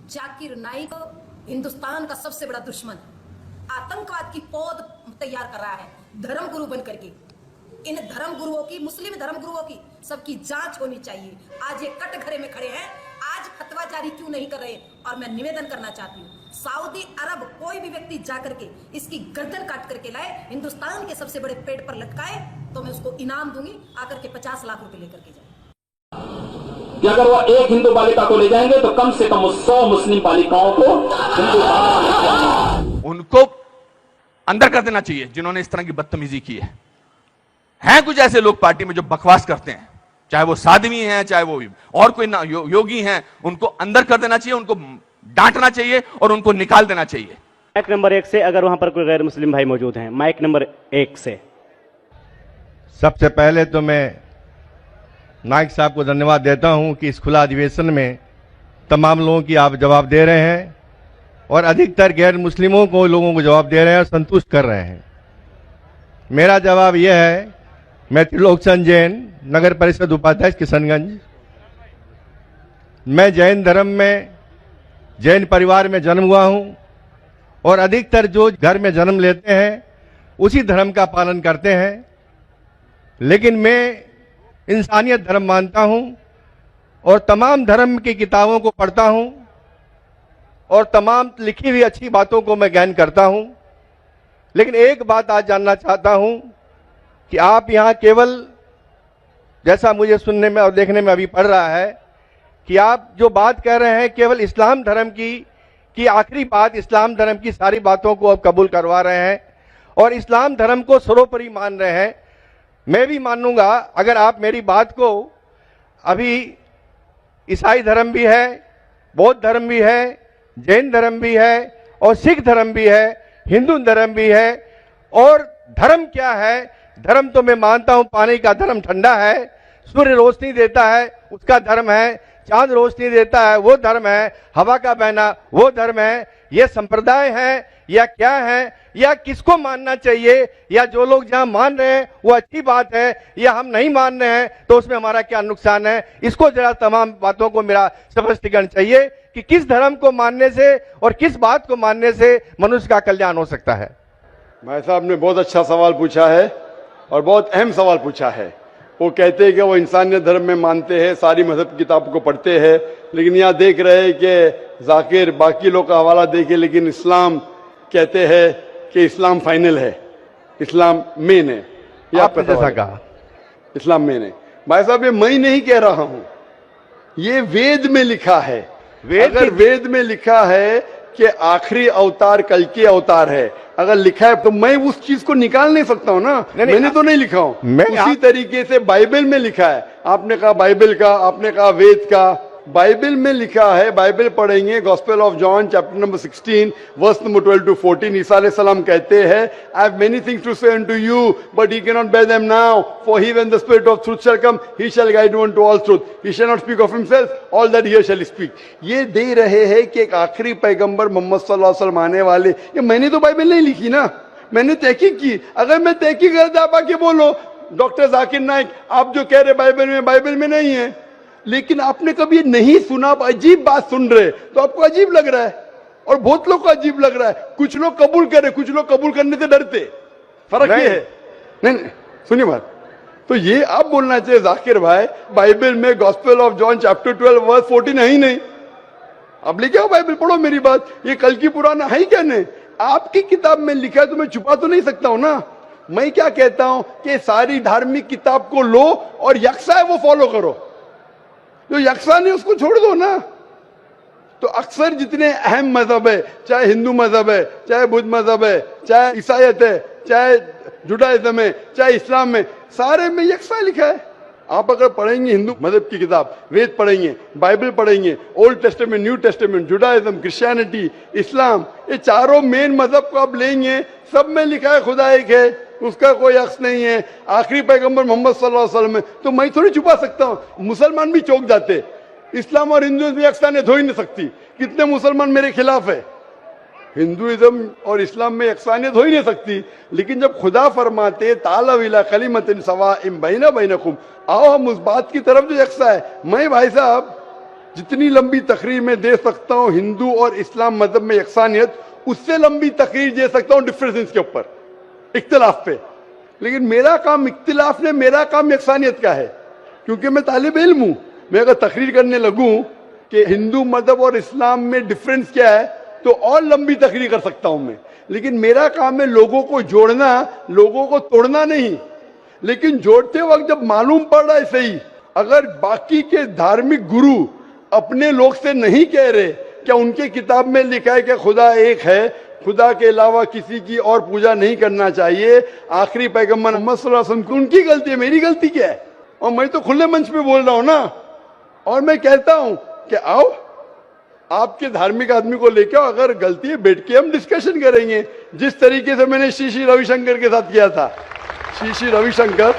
जाकिर नाइक हिंदुस्तान का सबसे बड़ा दुश्मन आतंकवाद की पौध तैयार कर रहा है धर्म गुरु बन करके। इन धर्म गुरुओं की, मुस्लिम धर्म गुरुओं की सबकी जांच होनी चाहिए। आज ये कटघरे में खड़े हैं, आज फतवा जारी क्यों नहीं कर रहे? और मैं निवेदन करना चाहती हूँ, सऊदी अरब कोई भी व्यक्ति जाकर के इसकी गर्दन काट करके लाए, हिंदुस्तान के सबसे बड़े पेड़ पर लटकाए, तो मैं उसको इनाम दूंगी, आकर के 50 लाख रुपए लेकर के जाए। कि अगर वो एक हिंदू बालिका को ले जाएंगे तो कम से कम 100 मुस्लिम बालिकाओं को उनको अंदर कर देना चाहिए जिन्होंने इस तरह की बदतमीजी की है। हैं कुछ ऐसे लोग पार्टी में जो बकवास करते हैं, चाहे वो साध्वी हैं, चाहे वो और कोई योगी हैं, उनको अंदर कर देना चाहिए, उनको डांटना चाहिए और उनको निकाल देना चाहिए। माइक नंबर 1 से, अगर वहां पर कोई गैर मुस्लिम भाई मौजूद हैं, माइक नंबर 1 से। सबसे पहले तो मैं नाइक साहब को धन्यवाद देता हूं कि इस खुला अधिवेशन में तमाम लोगों की आप जवाब दे रहे हैं और अधिकतर गैर मुस्लिमों को लोगों को जवाब दे रहे हैं और संतुष्ट कर रहे हैं। मेरा जवाब यह है, मैं त्रिलोकचंद जैन, नगर परिषद उपाध्यक्ष किशनगंज। मैं जैन धर्म में, जैन परिवार में जन्म हुआ हूं और अधिकतर जो घर में जन्म लेते हैं उसी धर्म का पालन करते हैं, लेकिन मैं इंसानियत धर्म मानता हूं और तमाम धर्म की किताबों को पढ़ता हूं और तमाम लिखी हुई अच्छी बातों को मैं ज्ञान करता हूं। लेकिन एक बात आज जानना चाहता हूं कि आप यहां केवल, जैसा मुझे सुनने में और देखने में अभी पड़ रहा है, कि आप जो बात कह रहे हैं केवल इस्लाम धर्म की आखिरी बात, इस्लाम धर्म की सारी बातों को आप कबूल करवा रहे हैं और इस्लाम धर्म को सर्वोपरि मान रहे हैं। मैं भी मानूंगा अगर आप मेरी बात को, अभी ईसाई धर्म भी है, बौद्ध धर्म भी है, जैन धर्म भी है और सिख धर्म भी है, हिंदू धर्म भी है। और धर्म क्या है? धर्म तो मैं मानता हूं पानी का धर्म ठंडा है, सूर्य रोशनी देता है उसका धर्म है, चांद रोशनी देता है वो धर्म है, हवा का बहना वो धर्म है। ये संप्रदाय है या क्या है, या किसको मानना चाहिए, या जो लोग जहां मान रहे हैं वो अच्छी बात है, या हम नहीं मान रहे हैं तो उसमें हमारा क्या नुकसान है? इसको जरा तमाम बातों को मेरा स्पष्टीकरण चाहिए कि किस धर्म को मानने से और किस बात को मानने से मनुष्य का कल्याण हो सकता है। भाई साहब ने बहुत अच्छा सवाल पूछा है और बहुत अहम सवाल पूछा है। वो कहते हैं कि वो इंसानियत धर्म में मानते हैं, सारी मजहब की किताबों को पढ़ते हैं, लेकिन यहाँ देख रहे हैं कि जाकिर बाकी लोग का हवाला देके, लेकिन इस्लाम कहते हैं कि इस्लाम फाइनल है, इस्लाम मेन है। ये आपका जैसा कहा, इस्लाम मेन है। भाई साहब ये मैं नहीं कह रहा हूं, ये वेद में लिखा है। अगर वेद में लिखा है कि आखिरी अवतार कल के अवतार है, अगर लिखा है तो मैं उस चीज को निकाल नहीं सकता हूं ना। मैंने तो नहीं लिखा हूं, उसी तरीके से बाइबल में लिखा है। आपने कहा बाइबल का, आपने कहा वेद का, बाइबल में लिखा है। बाइबल पढ़ेंगे, gospel of John chapter number 16 verse number 12 to 14, Isa अलैहिस्सलाम कहते हैं, I have many things to say unto you but he cannot bear them now, for he when the spirit of truth shall come he shall guide you unto all truth, he shall not speak of himself, all that he shall speak। ये दे रहे हैं कि एक आखिरी पैगंबर मोहम्मद सल्लल्लाहु अलैहि वसल्लम आने वाले। ये मैंने तो बाइबल नहीं लिखी ना, मैंने तहकीक की। अगर मैं तहकीक करता, आप आके बोलो डॉक्टर जाकिर नाइक आप जो कह रहे बाइबल में नहीं है, लेकिन आपने कभी नहीं सुना, आप अजीब बात सुन रहे तो आपको अजीब लग रहा है और बहुत लोग को अजीब लग रहा है। कुछ लोग कबूल करे, कुछ लोग कबूल करने से डरते। फर्क ये है। नहीं, सुनिए बात, तो ये आप बोलना चाहिए जाकिर भाई बाइबल में gospel of John chapter 12 verse 14 है ही नहीं। अब लेके आओ बाइबल, पढ़ो मेरी बात। ये कल की पुराना है ही क्या? नहीं, आपकी किताब में लिखा है तो मैं छुपा तो नहीं सकता हूं ना। मैं क्या कहता हूं कि सारी धार्मिक किताब को लो और यकसा है वो फॉलो करो, जो यकसा नहीं उसको छोड़ दो ना। तो अक्सर जितने अहम मजहब है, चाहे हिंदू मजहब है, चाहे बुद्ध मजहब है, चाहे ईसाईयत है, चाहे जुडाइज्म है, चाहे इस्लाम में, सारे में यकसा लिखा है। आप अगर पढ़ेंगे हिंदू मजहब की किताब, वेद पढ़ेंगे, बाइबल पढ़ेंगे, old testament, new testament, Judaism, Christianity, इस्लाम, ये चारों मेन मजहब को आप लेंगे, सब में लिखा है खुदा एक है, उसका कोई अक्स नहीं है, आखिरी पैगंबर मोहम्मद सल्लल्लाहु अलैहि वसल्लम है। तो मैं थोड़ी छुपा सकता हूं। मुसलमान भी चौंक जाते, इस्लाम और हिंदुइज्म में यकसानियत हो ही नहीं सकती। कितने मुसलमान मेरे खिलाफ है, हिंदुइज्म और इस्लाम में यकसानियत हो ही नहीं सकती। लेकिन जब खुदा फरमाते ताला इला कलिमतिन सवाइम बैना बैनकुम, आओ हम उस बात की तरफ जो यकसा है। मैं भाई साहब जितनी लंबी तकरीर मैं दे सकता हूं हिंदू और इस्लाम मजहब में यकसानियत, उससे लंबी तकरीर दे सकता हूं डिफरेंसेस के ऊपर, इख्तिलाफ पे। लेकिन मेरा काम इख्तिलाफ ने, मेरा काम यकसानियत का है, क्योंकि मैं तालिब इल्म हूं। मैं अगर तकरीर करने लगूं कि हिंदू मजहब और इस्लाम में डिफरेंस क्या है, तो और लंबी तकरीर कर सकता हूं मैं। लेकिन मेरा काम है लोगों को जोड़ना, लोगों को तोड़ना नहीं। लेकिन जोड़ते वक्त जब मालूम पड़ रहा है सही, अगर बाकी के धार्मिक गुरु अपने लोग से नहीं कह रहे, क्या उनके किताब में लिखा है कि खुदा एक है, खुदा के अलावा किसी की और पूजा नहीं करना चाहिए, आखिरी पैगंबर मोहम्मद सल्लल्लाहु अलैहि वसल्लम की उनकी गलती है, मेरी गलती क्या है? और मैं तो खुले मंच पे बोल रहा हूं ना, और मैं कहता हूं कि आओ आपके धार्मिक आदमी को लेकर, अगर गलती है बैठ के हम डिस्कशन करेंगे, जिस तरीके से मैंने श्री रविशंकर के साथ किया था। श्री रविशंकर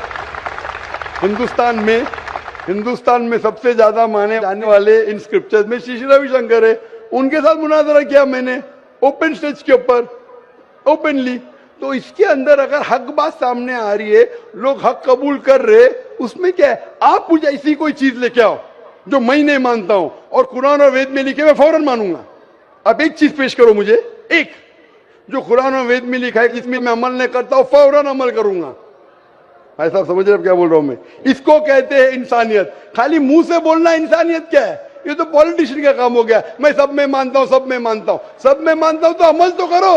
हिंदुस्तान में सबसे ज्यादा माने जाने वाले इन स्क्रिप्चर्स में श्री रविशंकर है, उनके साथ मुनाजरा किया मैंने ओपन स्टेज के ऊपर, ओपनली। तो इसके अंदर अगर हक बात सामने आ रही है, लोग हक कबूल कर रहे, उसमें क्या है? आप मुझे ऐसी कोई चीज लेके आओ जो मैं नहीं मानता हूं और कुरान और वेद में लिखे मैं फौरन मानूंगा। आप एक चीज पेश करो मुझे, एक जो कुरान और वेद में लिखा है, इसमें मैं अमल नहीं करता हूं, फौरन अमल करूंगा। भाई साहब समझ रहे क्या बोल रहा हूं मैं? इसको कहते हैं इंसानियत। खाली मुंह से बोलना इंसानियत क्या है? ये तो पॉलिटिशियन का काम हो गया। मैं सब में मानता हूं, सब में मानता हूं, सब में मानता हूं, तो अमल तो करो।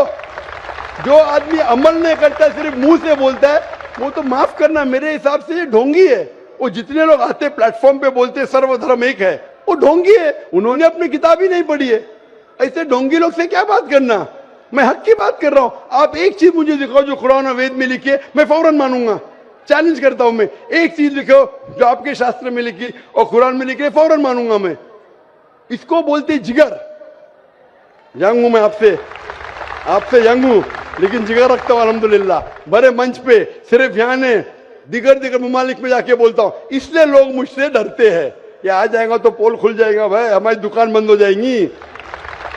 जो आदमी अमल नहीं करता, सिर्फ मुंह से बोलता है, वो तो माफ करना, मेरे हिसाब से ये ढोंगी है। वो जितने लोग आते प्लेटफॉर्म पे बोलते सर्वधर्म एक है, वो ढोंगी है, उन्होंने अपनी किताब ही नहीं पढ़ी है। ऐसे ढोंगी लोग से क्या बात करना? मैं हक की बात कर रहा हूं। आप एक चीज मुझे दिखाओ जो कुरान और वेद में लिखी है, मैं फौरन मानूंगा। चैलेंज करता हूं मैं, एक चीज लिखो जो आपके शास्त्र में लिखी और कुरान में लिखी है, फौरन मानूंगा मैं। इसको बोलते जिगर। यंग हूं मैं आपसे यंग हूं, लेकिन जिगर रखता हूं अल्हम्दुलिल्लाह। बड़े मंच पे सिर्फ यहां ने दिगर ममालिक में जाके बोलता हूं, इसलिए लोग मुझसे डरते हैं। ये आ जाएगा तो पोल खुल जाएगा, भाई हमारी दुकान बंद हो जाएंगी।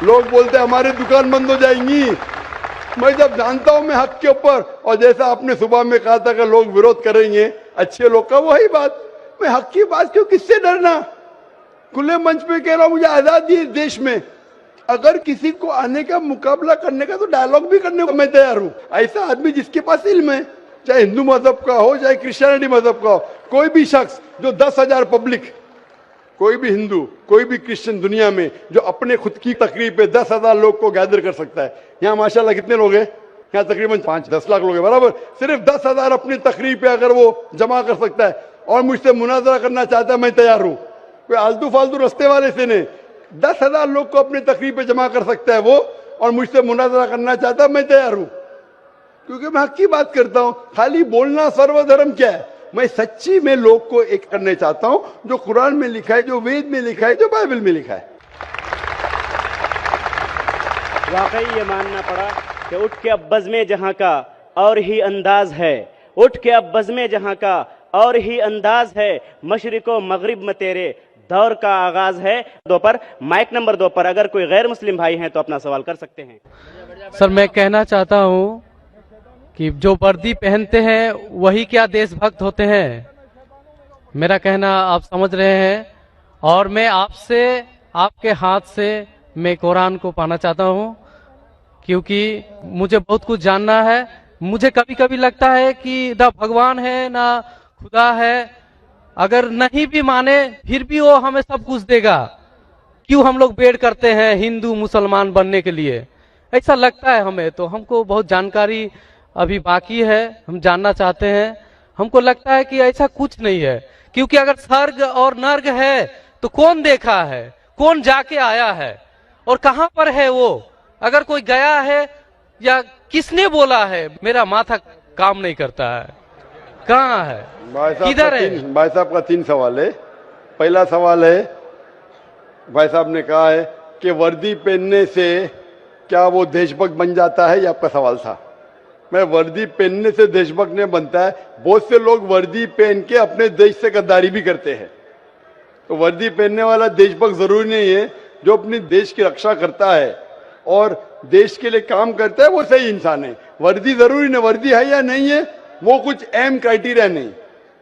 लोग बोलते हैं हमारी दुकान बंद हो जाएंगी। मैं जब जानता हूं मैं हक के ऊपर, और जैसा आपने सुबह में कहा था कि लोग विरोध करेंगे अच्छे लोग का, वही बात। मैं हक की बात क्यों, किससे डरना? खुले मंच पे कह रहा हूं, मुझे आजादी है देश में। अगर किसी को आने का, मुकाबला करने का, तो डायलॉग भी करने को मैं तैयार हूं। ऐसा आदमी जिसके पास इल्म है, चाहे हिंदू मजहब का हो चाहे क्रिश्चियनिटी मजहब का हो, कोई भी शख्स जो 10,000 पब्लिक, कोई भी हिंदू कोई भी क्रिश्चियन दुनिया में जो अपने खुद की तकरीब पे 10,000 लोग को गैदर कर सकता है। यहाँ माशाल्लाह कितने लोग हैं? यहाँ तकरीबन 5-10 लाख लोग हैं बराबर। सिर्फ 10,000 अपनी तकरीब पे अगर वो जमा कर सकता है और मुझसे मुनाजरा करना चाहता है, मैं तैयार हूं। कोई आलतू फालतू रस्ते वाले से नहीं, 10,000 लोग को अपनी तकरीब पे जमा कर सकता है वो, और मुझसे मुनाजरा करना चाहता है, मैं तैयार हूं। क्योंकि मैं हक की बात करता हूं। खाली बोलना सर्वधर्म क्या है? मैं सच्ची में लोग को एक करने चाहता हूं, जो कुरान में लिखा है, जो वेद में लिखा है, जो बाइबल में लिखा है। वाकई ये मानना पड़ा कि उठ के अब बज़्म जहां का और ही अंदाज है, उठ के अब बज़्म जहां का और ही अंदाज है, मशरिको मगरिब में तेरे दौर का आगाज है। 2 पर माइक नंबर 2 पर अगर कोई गैर मुस्लिम भाई हैं तो अपना सवाल कर सकते हैं। सर मैं कहना चाहता हूं कि जो वर्दी पहनते हैं वही क्या देशभक्त होते हैं? मेरा कहना आप समझ रहे हैं। और मैं आपसे, आपके हाथ से मैं कुरान को पाना चाहता हूं, क्योंकि मुझे बहुत कुछ जानना है। मुझे कभी कभी लगता है कि ना भगवान है ना खुदा है। अगर नहीं भी माने फिर भी वो हमें सब कुछ देगा। क्यों हम लोग वेट करते हैं हिंदू मुसलमान बनने के लिए? ऐसा लगता है हमें। तो हमको बहुत जानकारी अभी बाकी है, हम जानना चाहते हैं। हमको लगता है कि ऐसा कुछ नहीं है, क्योंकि अगर स्वर्ग और नर्क है तो कौन देखा है, कौन जाके आया है और कहां पर है वो? अगर कोई गया है या किसने बोला है, मेरा माथा काम नहीं करता है। कहाँ है, किधर है? भाई साहब का 3 सवाल है। पहला सवाल है, भाई साहब ने कहा है कि वर्दी पहनने से क्या वो देशभक्त बन जाता है, ये आपका सवाल था। मैं वर्दी पहनने से देशभक्त नहीं बनता है। बहुत से लोग वर्दी पहन के अपने देश से गद्दारी भी करते हैं। तो वर्दी पहनने वाला देशभक्त जरूरी नहीं है। जो अपने देश की रक्षा करता है और देश के लिए काम करता है वो सही इंसान है। वर्दी जरूरी नहीं, वर्दी है या नहीं है वो कुछ अहम क्राइटेरिया नहीं।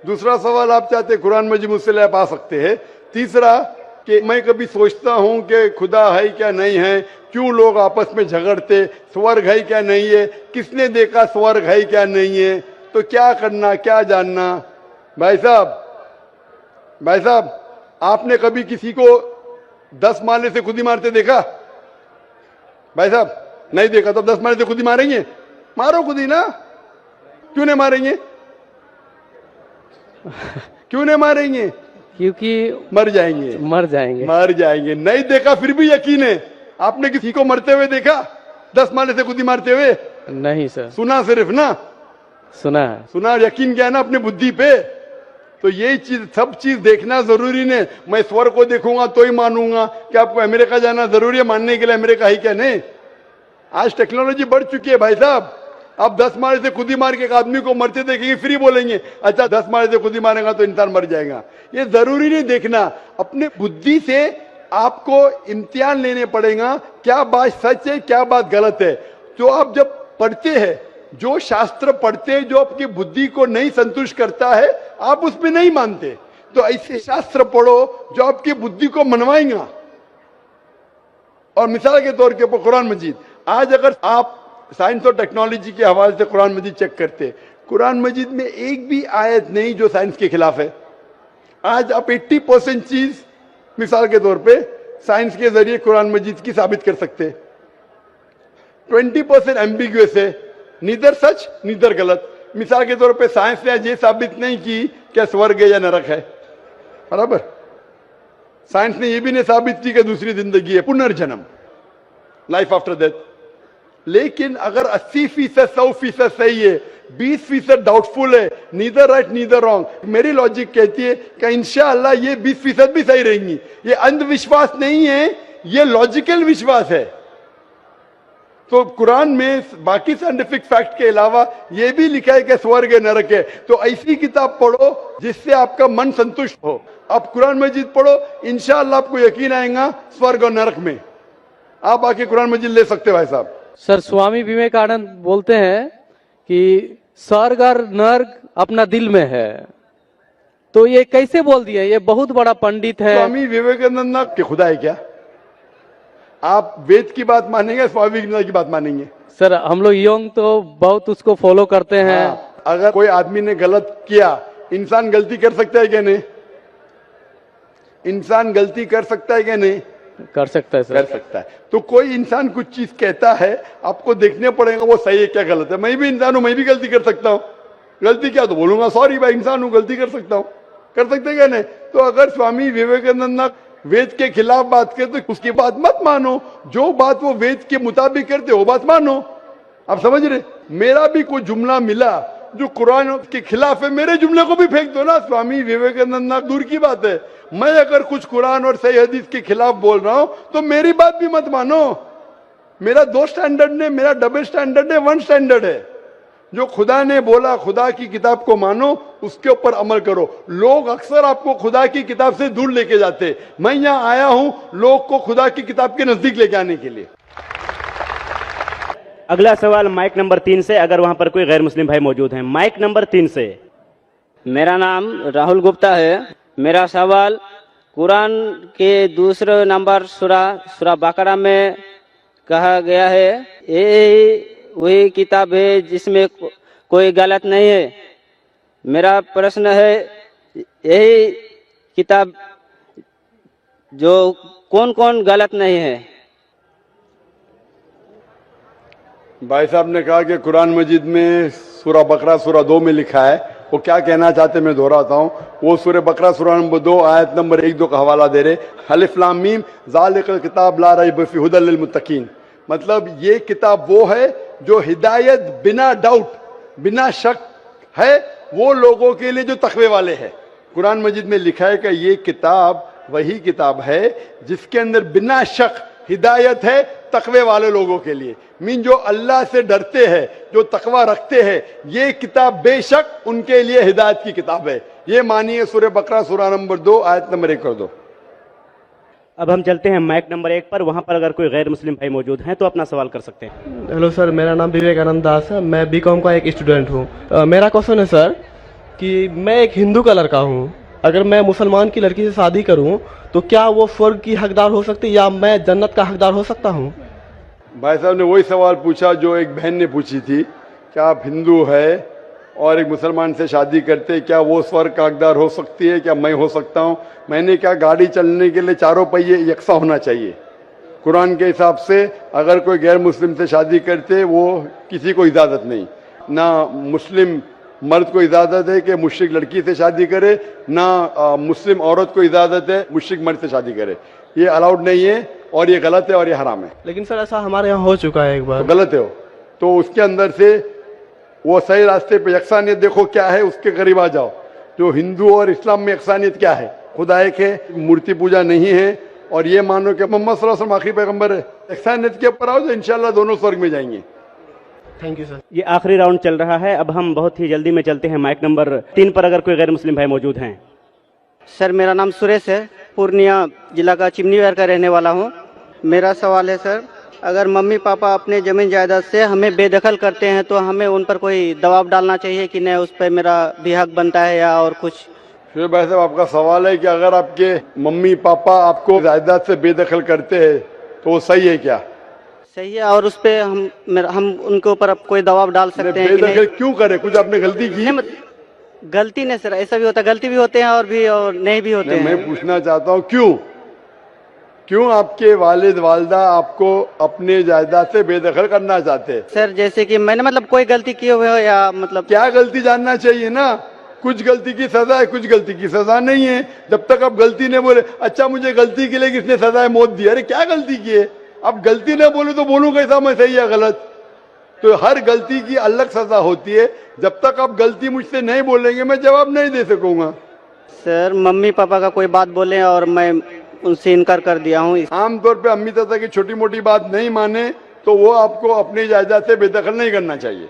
दूसरा सवाल आप चाहते कुरान मजीद मुझसे आप आ सकते हैं। तीसरा, कि मैं कभी सोचता हूं कि खुदा है क्या नहीं है, क्यों लोग आपस में झगड़ते, स्वर्ग है क्या नहीं है, किसने देखा स्वर्ग है क्या नहीं है, तो क्या करना क्या जानना। भाई साहब आपने कभी किसी को 10 माले से खुद ही मारते देखा? भाई साहब नहीं देखा तो 10 माले से खुद ही मारेंगे? मारो खुद ही ना, क्यों नहीं मारेंगे? क्यों नहीं मारेंगे? क्योंकि मर जाएंगे। मर जाएंगे। नहीं देखा फिर भी यकीन है। आपने किसी को मरते हुए देखा 10 माले से खुद ही मारते हुए? नहीं सर। सुना सिर्फ ना? सुना है। सुना, यकीन क्या है ना अपनी बुद्धि पे। तो यही चीज, सब चीज देखना जरूरी नहीं। मैं स्वर्ग को देखूंगा तो ही मानूंगा। क्या आपको अमेरिका जाना जरूरी है मानने के लिए अमेरिका है क्या? नहीं। आज टेक्नोलॉजी बढ़ चुकी है भाई साहब। आप 10 माले से खुद ही मार के एक आदमी को मरते देखेंगे फिर ही बोलेंगे अच्छा 10 माले से खुद ही मारेगा तो इंसान मर जाएगा। ये जरूरी नहीं देखना। अपने बुद्धि से आपको इम्तिहान लेने पड़ेगा, क्या बात सच है क्या बात गलत है। तो आप जब पढ़ते हैं, जो शास्त्र पढ़ते हैं, जो आपकी बुद्धि को नहीं संतुष्ट करता है, आप उसमें नहीं मानते। तो ऐसे शास्त्र पढ़ो जो आपकी बुद्धि को मनवाएगा। और मिसाल के तौर के ऊपर कुरान मजीद, आज अगर आप साइंस और टेक्नोलॉजी के हवाले से कुरान मजीद चेक करते, कुरान मजीद में एक भी आयत नहीं जो साइंस के खिलाफ है। आज आप 80% चीज मिसाल के तौर पे साइंस के जरिए कुरान मजीद की साबित कर सकते। 20% एम्बिग्युअस है, नीदर सच नीदर गलत। मिसाल के तौर पे साइंस ने ये साबित नहीं की क्या स्वर्ग है या नरक है, बराबर। साइंस ने यह भी नहीं साबित की कि दूसरी जिंदगी है, पुनर्जन्म, लाइफ आफ्टर डेथ। लेकिन अगर 80% 100% सही है, 20% डाउटफुल है, नीदर राइट नीदर रॉन्ग, मेरी लॉजिक कहती है कि इंशाअल्लाह ये 20% भी सही रहेंगी। ये अंधविश्वास नहीं है, ये लॉजिकल विश्वास है। तो कुरान में बाकी साइंटिफिक फैक्ट के अलावा यह भी लिखा है कि स्वर्ग है नरक है। तो ऐसी किताब पढ़ो जिससे आपका मन संतुष्ट हो। आप कुरान मजीद पढ़ो, इंशाअल्लाह आपको यकीन आएगा स्वर्ग और नरक में। आप आके कुरान मजीद ले सकते हो भाई साहब। सर स्वामी विवेकानंद बोलते हैं कि स्वर्ग और नर्क अपना दिल में है, तो ये कैसे बोल दिया? ये बहुत बड़ा पंडित है। स्वामी विवेकानंद ना कि खुदा है क्या? आप वेद की बात मानेंगे, स्वामी विवेकानंद की बात मानेंगे? सर हम लोग यंग तो बहुत उसको फॉलो करते हैं। हाँ, अगर कोई आदमी ने गलत किया, इंसान गलती कर सकता है क्या नहीं? इंसान गलती कर सकता है क्या नहीं? कर सकता है सर। कर सकता है। तो कोई इंसान कुछ चीज कहता है, आपको देखने पड़ेगा वो सही है क्या गलत है। मैं भी इंसान हूं, मैं भी गलती कर सकता हूं। गलती क्या तो बोलूंगा सॉरी भाई, इंसान हूं, गलती कर सकता हूं। कर सकते क्या नहीं? तो अगर स्वामी विवेकानंद ना वेद के खिलाफ बात करते तो उसकी बात मत मानो। जो बात वो वेद के मुताबिक करते वो बात मानो। आप समझ रहे? मेरा भी कोई जुमला मिला जो कुरान के खिलाफ है, मेरे जुमले को भी फेंक दो ना। स्वामी विवेकानंद ना दूर की बात है, मैं अगर कुछ कुरान और सही हदीस के खिलाफ बोल रहा हूं तो मेरी बात भी मत मानो। मेरा 2 स्टैंडर्ड नहीं, मेरा डबल स्टैंडर्ड है, 1 स्टैंडर्ड है। जो खुदा ने बोला, खुदा की किताब को मानो, उसके ऊपर अमल करो। लोग अक्सर आपको खुदा की किताब से दूर लेके जाते। मैं यहां आया हूं लोग को खुदा की किताब के नजदीक लेके आने के लिए। अगला सवाल माइक नंबर 3 से, अगर वहां पर कोई गैर मुस्लिम भाई मौजूद हैं। माइक नंबर 3 से। मेरा नाम राहुल गुप्ता है। मेरा सवाल, कुरान के दूसरे नंबर सूरा बकरा में कहा गया है ये वही किताब है जिसमें कोई गलत नहीं है। मेरा प्रश्न है, यही किताब जो कौन कौन गलत नहीं है? भाई साहब ने कहा कि कुरान मजीद में सूरा बकरा सूरा 2 में लिखा है। वो क्या कहना चाहते मैं दोहराता हूँ। वो सूरा बकरा सूरा नंबर 2 आयत नंबर 1-2 का हवाला दे रहे, अलिफ लाम मीम ज़ालिकल किताब ला रैब फीह हुदल लिल मुत्तकीन। मतलब ये किताब वो है जो हिदायत बिना डाउट, बिना शक है वो लोगों के लिए जो तकवे वाले हैं। कुरान मजीद में लिखा है कि ये किताब वही किताब है जिसके अंदर बिना शक हिदायत है तकवे वाले लोगों के लिए। मीन जो अल्लाह से डरते हैं, जो तकवा रखते हैं, ये किताब बेशक उनके लिए हिदायत की किताब है। ये मानिए सूरह बकरा सूरा नंबर 2 आयत नंबर 1 कर दो। अब हम चलते हैं माइक नंबर 1 पर। वहां पर अगर कोई गैर मुस्लिम भाई मौजूद हैं तो अपना सवाल कर सकते हैं। हेलो सर, मेरा नाम विवेकानंद दास है। मैं बीकॉम का एक स्टूडेंट हूँ। मेरा क्वेश्चन है सर कि मैं एक हिंदू का लड़का हूँ अगर मैं मुसलमान की लड़की से शादी करूं तो क्या वो स्वर्ग की हकदार हो सकती है या मैं जन्नत का हकदार हो सकता हूं? भाई साहब ने वही सवाल पूछा जो एक बहन ने पूछी थी, क्या आप हिंदू है और एक मुसलमान से शादी करते, क्या वो स्वर्ग का हकदार हो सकती है, क्या मैं हो सकता हूं? मैंने कहा गाड़ी चलने के लिए चारों पहिए यकसा होना चाहिए। कुरान के हिसाब से अगर कोई गैर मुस्लिम से शादी करते वो किसी को इजाज़त नहीं, ना मुस्लिम मर्द को इजाज़त है कि मुश्रिक लड़की से शादी करे, ना मुस्लिम औरत को इजाज़त है मुश्रिक मर्द से शादी करे। ये अलाउड नहीं है और ये गलत है और ये हराम है। लेकिन सर ऐसा हमारे यहाँ हो चुका है एक बार। तो गलत है वो, तो उसके अंदर से वो सही रास्ते पे यकसानियत देखो क्या है, उसके करीब आ जाओ। जो हिंदू और इस्लाम में यकसानियत क्या है, खुदा एक है, मूर्ति पूजा नहीं है और ये मानो कि मोहम्मद सल्लल्लाहु अलैहि वसल्लम आखिरी पैगंबर है। यकसानियत के ऊपर आओ तो इंशाल्लाह दोनों स्वर्ग में जाएंगे। Thank you sir. ये आखिरी राउंड चल रहा है, अब हम बहुत ही जल्दी में चलते हैं माइक नंबर 3 पर, अगर कोई गैर मुस्लिम भाई मौजूद हैं। सर मेरा नाम सुरेश है, पूर्णिया जिला का चिमनी विहार का रहने वाला हूँ। मेरा सवाल है सर, अगर मम्मी पापा अपने जमीन जायदाद से हमें बेदखल करते हैं तो हमें उन पर कोई दबाव डालना चाहिए कि नहीं, उस पर मेरा भी हक बनता है या और कुछ? फिर भाई साहब आपका सवाल है कि अगर आपके मम्मी पापा आपको जायदाद से बेदखल करते हैं तो वो सही है क्या? सही है, और उस पे हम उनके ऊपर अब कोई दबाव डाल सकते हैं कि बेदखल नहीं? क्यों करे? कुछ आपने गलती की? गलती नहीं सर, ऐसा भी होता है, गलती भी होते हैं और नहीं भी होते हैं। मैं पूछना चाहता हूँ क्यों आपके वालिद वालदा आपको अपने जायदाद से बेदखल करना चाहते हैं? सर जैसे कि मैंने मतलब कोई गलती किए हुए हो या मतलब क्या गलती जानना चाहिए ना। कुछ गलती की सजा है, कुछ गलती की सजा नहीं है। जब तक आप गलती नहीं बोले, अच्छा मुझे गलती के लिए किसने सजा है मौत दी, अरे क्या गलती की है? आप गलती नहीं बोले तो बोलूं कैसा मैं सही या गलत? तो हर गलती की अलग सजा होती है। जब तक आप गलती मुझसे नहीं बोलेंगे मैं जवाब नहीं दे सकूंगा। सर मम्मी पापा का कोई बात बोले और मैं उनसे इनकार कर दिया हूँ। आमतौर पे अम्मी चाचा की छोटी मोटी बात नहीं माने तो वो आपको अपनी जायदाद से बेदखल नहीं करना चाहिए।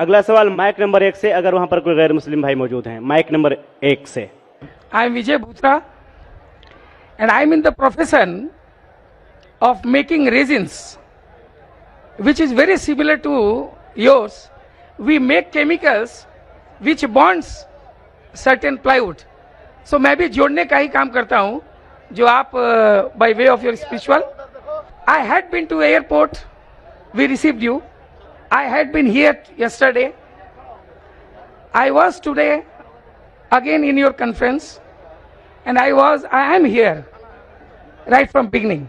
अगला सवाल माइक नंबर 1 से, अगर वहां पर कोई गैर मुस्लिम भाई मौजूद हैं। माइक नंबर 1 से। I am Vijay Bhutra and I am in the profession of making resins, which is very similar to yours. We make chemicals which bonds certain plywood. So मैं भी जोड़ने का ही काम करता हूँ जो आप by way of your spiritual. I had been to airport, we received you. I had been here yesterday. I was today again in your conference, and I am here right from beginning.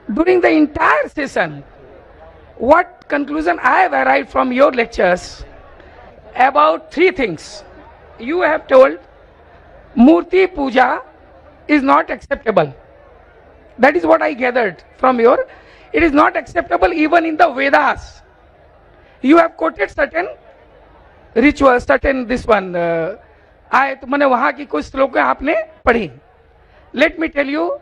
During the entire session, what conclusion I have arrived from your lectures about 3 things. You have told Murti Puja is not acceptable. That is what I gathered from your. It is not acceptable even in the Vedas. You have quoted certain rituals, certain this one. तो मैंने वहाँ की कुछ श्लोकें आपने पढ़ी. Let me tell you,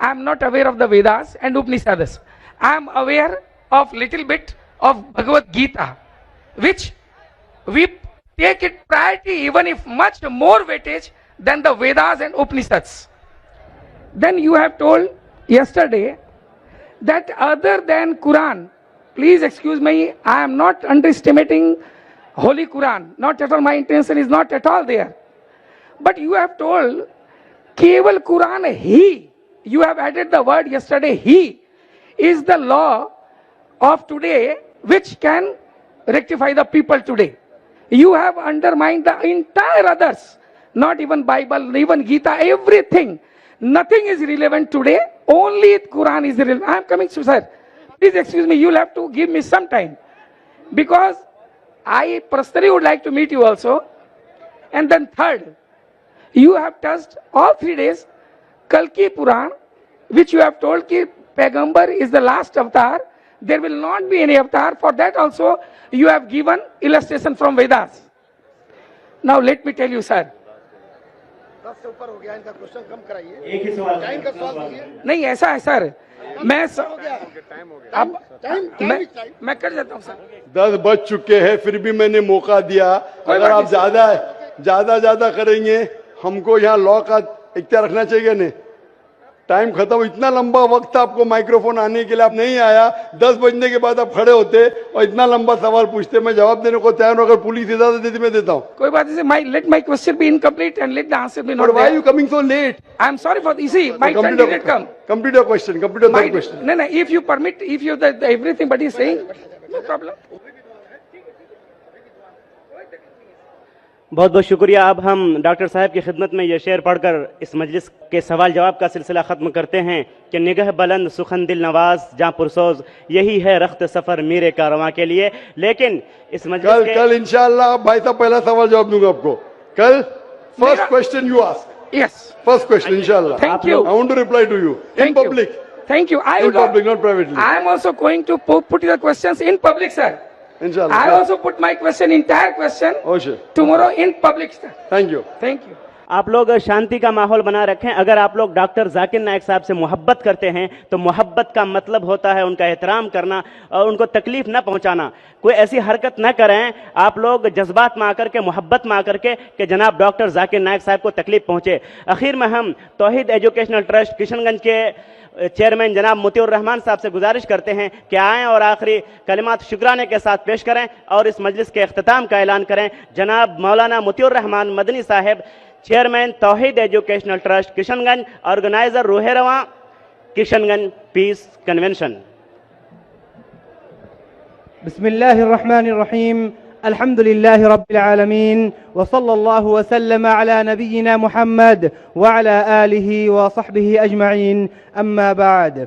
I am not aware of the Vedas and Upanishads. I am aware of little bit of Bhagavad Gita, which we take it priority even if much more weightage than the Vedas and Upanishads. Then you have told yesterday that other than Quran, please excuse me, I am not underestimating Holy Quran. Not at all, my intention is not at all there. But you have told Keval Quran, He, you have added the word yesterday, He is the law of today which can rectify the people today. You have undermined the entire others, not even Bible, even Gita, everything. Nothing is relevant today, only Quran is relevant. I am coming to sir. Please excuse me, you will have to give me some time. Because I personally would like to meet you also. And then third, you have touched all 3 days, Kalki Puran, which you have told ki Paigambar is the last avatar. There will not be any avatar. For that also, you have given illustration from Vedas. Now let me tell you, sir. एक ही सवाल नहीं ऐसा है sir, मैं अब मैं कर देता हूँ सर। 10 बज चुके हैं फिर भी मैंने मौका दिया। अगर आप ज्यादा करेंगे, हमको यहाँ लॉ का इख्तियार रखना चाहिए नहीं? टाइम खत्म, इतना लंबा वक्त था आपको माइक्रोफोन आने के लिए, आप नहीं आया। 10 बजने के बाद आप खड़े होते और इतना लंबा सवाल पूछते, मैं जवाब देने को तैयार हूं। अगर पुलिस इजाजत देती मैं देता हूं। कोई बात नहीं, let my question be incomplete and let the answer be not But why are there. you coming so late? I am sorry for this. See, my turn didn't come. Complete your question. Complete your My, third question. no, if you permit, if you the everything but is saying, no problem. बहुत बहुत शुक्रिया। अब हम doctor साहब की खिदमत में ये शेर पढ़कर इस मजलिस के सवाल जवाब का सिलसिला ख़त्म करते हैं कि निगह बुलंद सुखन दिल नवाज जहाँ पुरसोज, यही है रख्त सफ़र मीरे कारवां के लिए। लेकिन इस मजलिस कल इंशाअल्लाह भाई साहब पहला सवाल जवाब दूंगा आपको। कल first question you ask. Yes. First question इंशाअल्लाह। Thank you. I want to reply to you in Thank you. public. Thank you. In public, not privately. I am also going to put the questions in public, sir. Inshallah. I also put my question, entire question, Oh, sure. tomorrow in public, sir. Thank you. Thank you. आप लोग शांति का माहौल बना रखें। अगर आप लोग doctor Zakir नायक साहब से मोहब्बत करते हैं तो मोहब्बत का मतलब होता है उनका एहतराम करना और उनको तकलीफ न पहुंचाना। कोई ऐसी हरकत न करें आप लोग जज्बात में आकर के, मोहब्बत में आकर के कि जनाब डॉक्टर जाकिर नायक साहब को तकलीफ पहुंचे। आखिर में हम तौहीद एजुकेशनल ट्रस्ट किशनगंज के चेयरमैन जनाब मोतियुर रहमान साहब से गुजारिश करते हैं कि आएँ और आखिरी कलिमात शुक्राने के साथ पेश करें और इस मजलिस के अख्ताम का ऐलान करें। जनाब मौलाना मोतियुर रहमान मदनी साहब, chairman Tauheed educational trust Kishanganj, organiser Roohe Rawan Kishanganj piece convention. बिस्मिल्लाहिर्रहमानिर्रहीम, अल्हम्दुलिल्लाहि रब्बिल आलमीन व सल्लल्लाहु वसल्लम अला नबिय्यिना मुहम्मद व अला आलिहि व सहबिहि अजमईन, अम्मा बाद।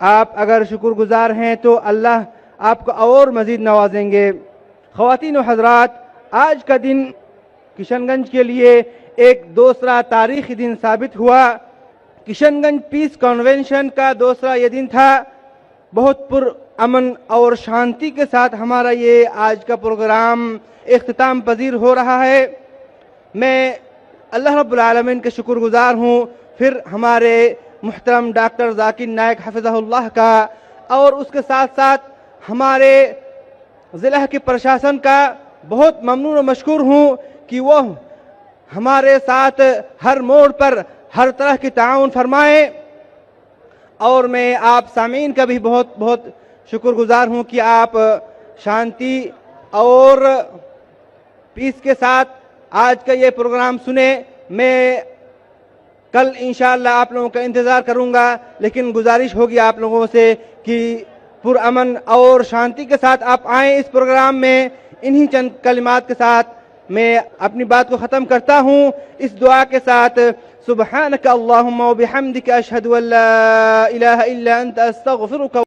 आप अगर शुक्रगुजार हैं तो अल्लाह आपको और मज़ीद नवाजेंगे। ख़वातीन व हज़रात, आज का दिन किशनगंज के लिए एक दूसरा तारीख़ी दिन साबित हुआ। किशनगंज पीस कन्वेंशन का दूसरा ये दिन था। बहुत पुरअमन और शांति के साथ हमारा ये आज का प्रोग्राम इख्तिताम पजीर हो रहा है। मैं अल्लाह रब्बुल आलमीन के शुक्रगुजार हूँ, फिर हमारे मुहतरम डॉक्टर जाकिर नायक हफिज़हुल्लाह का, और उसके साथ साथ हमारे ज़िला के प्रशासन का बहुत ममनून और मशकूर हूँ कि वो हमारे साथ हर मोड़ पर हर तरह की ताउन फरमाए। और मैं आप सामीन का भी बहुत बहुत शुक्रगुजार हूँ कि आप शांति और पीस के साथ आज का ये प्रोग्राम सुने। मैं कल इंशाअल्लाह आप लोगों का इंतज़ार करूंगा, लेकिन गुजारिश होगी आप लोगों से कि पुरअमन और शांति के साथ आप आएँ इस प्रोग्राम में। इन्हीं चंद कलिमात के साथ मैं अपनी बात को ख़त्म करता हूँ इस दुआ के साथ, सुब्हानक अल्लाहुम्मा व बिहम्दिका अशहदु अल्ला इलाहा इल्ला अंत अस्तगफिरुका।